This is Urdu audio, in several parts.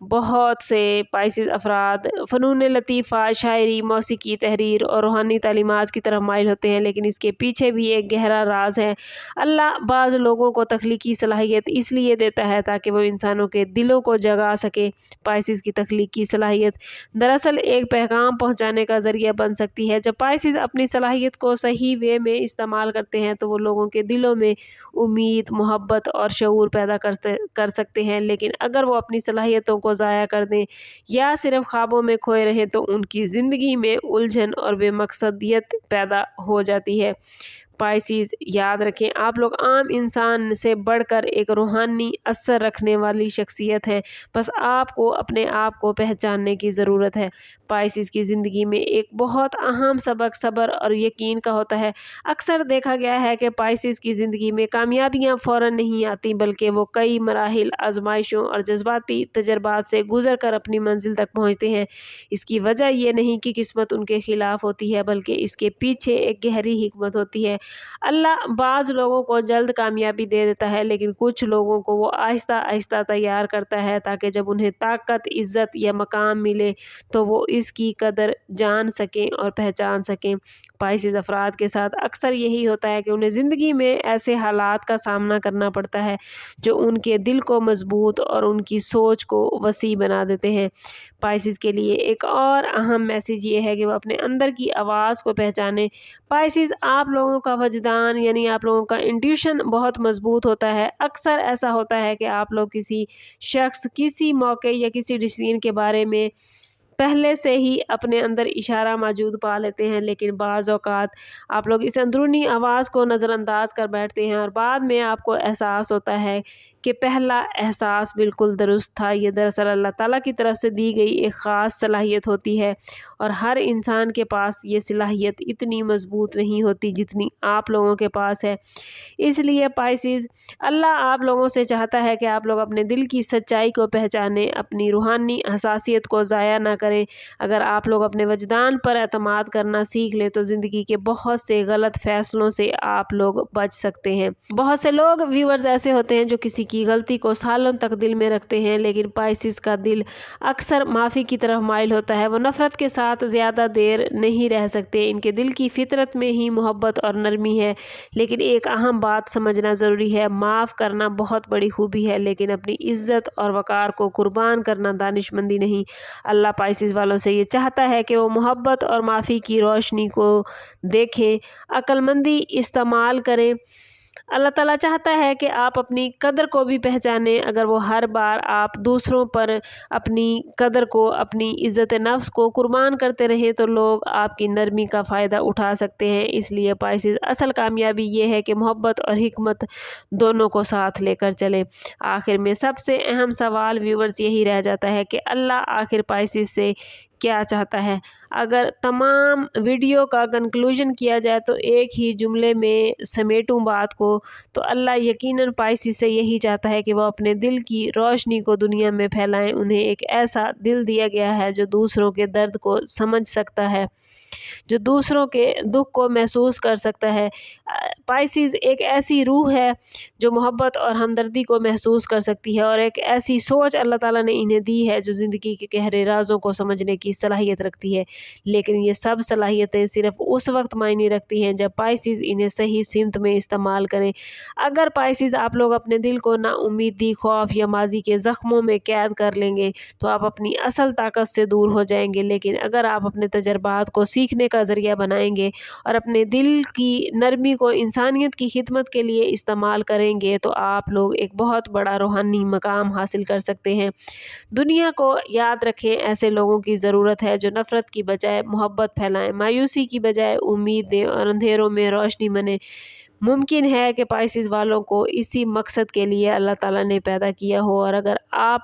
بہت سے پائسیز افراد فنون لطیفہ، شاعری، موسیقی، تحریر اور روحانی تعلیمات کی طرف مائل ہوتے ہیں، لیکن اس کے پیچھے بھی ایک گہرا راز ہے۔ اللہ بعض لوگوں کو تخلیقی صلاحیت اس لیے دیتا ہے تاکہ وہ انسانوں کے دلوں کو جگا سکے۔ پائسیز کی تخلیقی صلاحیت دراصل ایک پیغام پہنچانے کا ذریعہ بن سکتی ہے۔ جب پائسیز اپنی صلاحیت کو صحیح وے میں استعمال کرتے ہیں تو وہ لوگوں کے دلوں میں امید، محبت اور شعور پیدا کر سکتے ہیں، لیکن اگر وہ اپنی صلاحیتوں کو ضائع کر دیں یا صرف خوابوں میں کھوئے رہیں تو ان کی زندگی میں الجھن اور بے مقصدیت پیدا ہو جاتی ہے۔ پائسیز، یاد رکھیں آپ لوگ عام انسان سے بڑھ کر ایک روحانی اثر رکھنے والی شخصیت ہیں، بس آپ کو اپنے آپ کو پہچاننے کی ضرورت ہے۔ پائسیز کی زندگی میں ایک بہت اہم سبق صبر اور یقین کا ہوتا ہے۔ اکثر دیکھا گیا ہے کہ پائسیز کی زندگی میں کامیابیاں فوراً نہیں آتی، بلکہ وہ کئی مراحل، آزمائشوں اور جذباتی تجربات سے گزر کر اپنی منزل تک پہنچتے ہیں۔ اس کی وجہ یہ نہیں کہ قسمت ان کے خلاف ہوتی ہے، بلکہ اس کے پیچھے ایک گہری حکمت ہوتی ہے۔ اللہ بعض لوگوں کو جلد کامیابی دے دیتا ہے، لیکن کچھ لوگوں کو وہ آہستہ آہستہ تیار کرتا ہے تاکہ جب انہیں طاقت، عزت یا مقام ملے تو وہ اس کی قدر جان سکیں اور پہچان سکیں۔ پائسیز افراد کے ساتھ اکثر یہی ہوتا ہے کہ انہیں زندگی میں ایسے حالات کا سامنا کرنا پڑتا ہے جو ان کے دل کو مضبوط اور ان کی سوچ کو وسیع بنا دیتے ہیں۔ پائسیز کے لیے ایک اور اہم میسیج یہ ہے کہ وہ اپنے اندر کی آواز کو پہچانیں۔ پائسیز، آپ لوگوں کا وجدان یعنی آپ لوگوں کا انٹیوشن بہت مضبوط ہوتا ہے۔ اکثر ایسا ہوتا ہے کہ آپ لوگ کسی شخص، کسی موقع یا کسی ڈیسیژن کے بارے میں پہلے سے ہی اپنے اندر اشارہ موجود پا لیتے ہیں، لیکن بعض اوقات آپ لوگ اس اندرونی آواز کو نظر انداز کر بیٹھتے ہیں اور بعد میں آپ کو احساس ہوتا ہے کہ پہلا احساس بالکل درست تھا۔ یہ دراصل اللہ تعالیٰ کی طرف سے دی گئی ایک خاص صلاحیت ہوتی ہے، اور ہر انسان کے پاس یہ صلاحیت اتنی مضبوط نہیں ہوتی جتنی آپ لوگوں کے پاس ہے۔ اس لیے پائسیز، اللہ آپ لوگوں سے چاہتا ہے کہ آپ لوگ اپنے دل کی سچائی کو پہچانیں، اپنی روحانی حساسیت کو ضائع نہ کریں۔ اگر آپ لوگ اپنے وجدان پر اعتماد کرنا سیکھ لیں تو زندگی کے بہت سے غلط فیصلوں سے آپ لوگ بچ سکتے ہیں۔ بہت سے لوگ ویورز ایسے ہوتے ہیں جو کسی کی غلطی کو سالوں تک دل میں رکھتے ہیں، لیکن پائسیز کا دل اکثر معافی کی طرف مائل ہوتا ہے۔ وہ نفرت کے ساتھ زیادہ دیر نہیں رہ سکتے۔ ان کے دل کی فطرت میں ہی محبت اور نرمی ہے، لیکن ایک اہم بات سمجھنا ضروری ہے، معاف کرنا بہت بڑی خوبی ہے، لیکن اپنی عزت اور وقار کو قربان کرنا دانش مندی نہیں۔ اللہ پائسیز والوں سے یہ چاہتا ہے کہ وہ محبت اور معافی کی روشنی کو دیکھیں، عقل مندی استعمال کریں۔ اللہ تعالیٰ چاہتا ہے کہ آپ اپنی قدر کو بھی پہچانیں۔ اگر وہ ہر بار آپ دوسروں پر اپنی قدر کو، اپنی عزت نفس کو قربان کرتے رہیں تو لوگ آپ کی نرمی کا فائدہ اٹھا سکتے ہیں۔ اس لیے پائسیز، اصل کامیابی یہ ہے کہ محبت اور حکمت دونوں کو ساتھ لے کر چلیں۔ آخر میں سب سے اہم سوال ویورز یہی رہ جاتا ہے کہ اللہ آخر پائسیز سے کیا چاہتا ہے؟ اگر تمام ویڈیو کا کنکلوژن کیا جائے تو ایک ہی جملے میں سمیٹوں بات کو، تو اللہ یقیناً پائسیز سے یہی چاہتا ہے کہ وہ اپنے دل کی روشنی کو دنیا میں پھیلائیں۔ انہیں ایک ایسا دل دیا گیا ہے جو دوسروں کے درد کو سمجھ سکتا ہے، جو دوسروں کے دکھ کو محسوس کر سکتا ہے۔ پائسیز ایک ایسی روح ہے جو محبت اور ہمدردی کو محسوس کر سکتی ہے، اور ایک ایسی سوچ اللہ تعالیٰ نے انہیں دی ہے جو زندگی کے گہرے رازوں کو سمجھنے کی صلاحیت رکھتی ہے۔ لیکن یہ سب صلاحیتیں صرف اس وقت معنی رکھتی ہیں جب پائسیز انہیں صحیح سمت میں استعمال کریں۔ اگر پائسیز آپ لوگ اپنے دل کو نا امیدی، خوف یا ماضی کے زخموں میں قید کر لیں گے تو آپ اپنی اصل طاقت سے دور ہو جائیں گے، لیکن اگر آپ اپنے تجربات کو سیکھنے کا ذریعہ بنائیں گے اور اپنے دل کی نرمی کو انسانیت کی خدمت کے لیے استعمال کریں گے تو آپ لوگ ایک بہت بڑا روحانی مقام حاصل کر سکتے ہیں۔ دنیا کو یاد رکھیں، ایسے لوگوں کی ضرورت ہے جو نفرت کی بجائے محبت پھیلائیں، مایوسی کی بجائے امید دیں اور اندھیروں میں روشنی بنیں۔ ممکن ہے کہ پائسیز والوں کو اسی مقصد کے لیے اللہ تعالیٰ نے پیدا کیا ہو، اور اگر آپ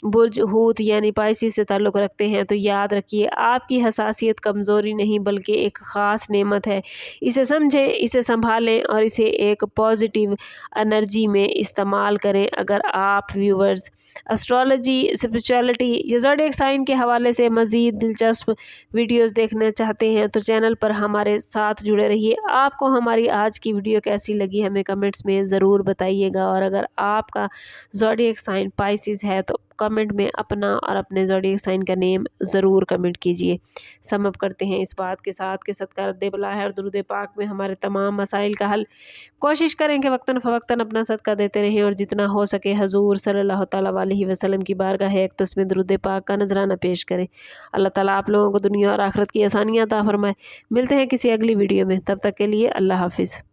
برج حوت یعنی پائسیز سے تعلق رکھتے ہیں تو یاد رکھیے آپ کی حساسیت کمزوری نہیں بلکہ ایک خاص نعمت ہے۔ اسے سمجھیں، اسے سنبھالیں اور اسے ایک پازیٹیو انرجی میں استعمال کریں۔ اگر آپ ویورز اسٹرالوجی، اسپرچویلٹی یا زوڈیک سائن کے حوالے سے مزید دلچسپ ویڈیوز دیکھنا چاہتے ہیں تو چینل پر ہمارے ساتھ جڑے رہیے۔ آپ کو ہماری آج کی ویڈیو کیسی لگی ہمیں کمنٹس میں ضرور بتائیے گا، اور اگر آپ کا زوڈیک سائن پائسیز ہے تو کمنٹ میں اپنا اور اپنے زوڈیک سائن کا نیم ضرور کمنٹ کیجئے۔ سم اپ کرتے ہیں اس بات کے ساتھ کہ صدقہ رد بلا ہے اور درود پاک میں ہمارے تمام مسائل کا حل۔ کوشش کریں کہ وقتاً فوقتاً اپنا صدقہ دیتے رہیں اور جتنا ہو سکے حضور صلی اللہ تعالیٰ علیہ وسلم کی بارگاہ اقدس میں درود پاک کا نذرانہ پیش کریں۔ اللہ تعالیٰ آپ لوگوں کو دنیا اور آخرت کی آسانیاں عطا فرمائے۔ ملتے ہیں کسی اگلی ویڈیو میں، تب تک کے لیے اللہ حافظ۔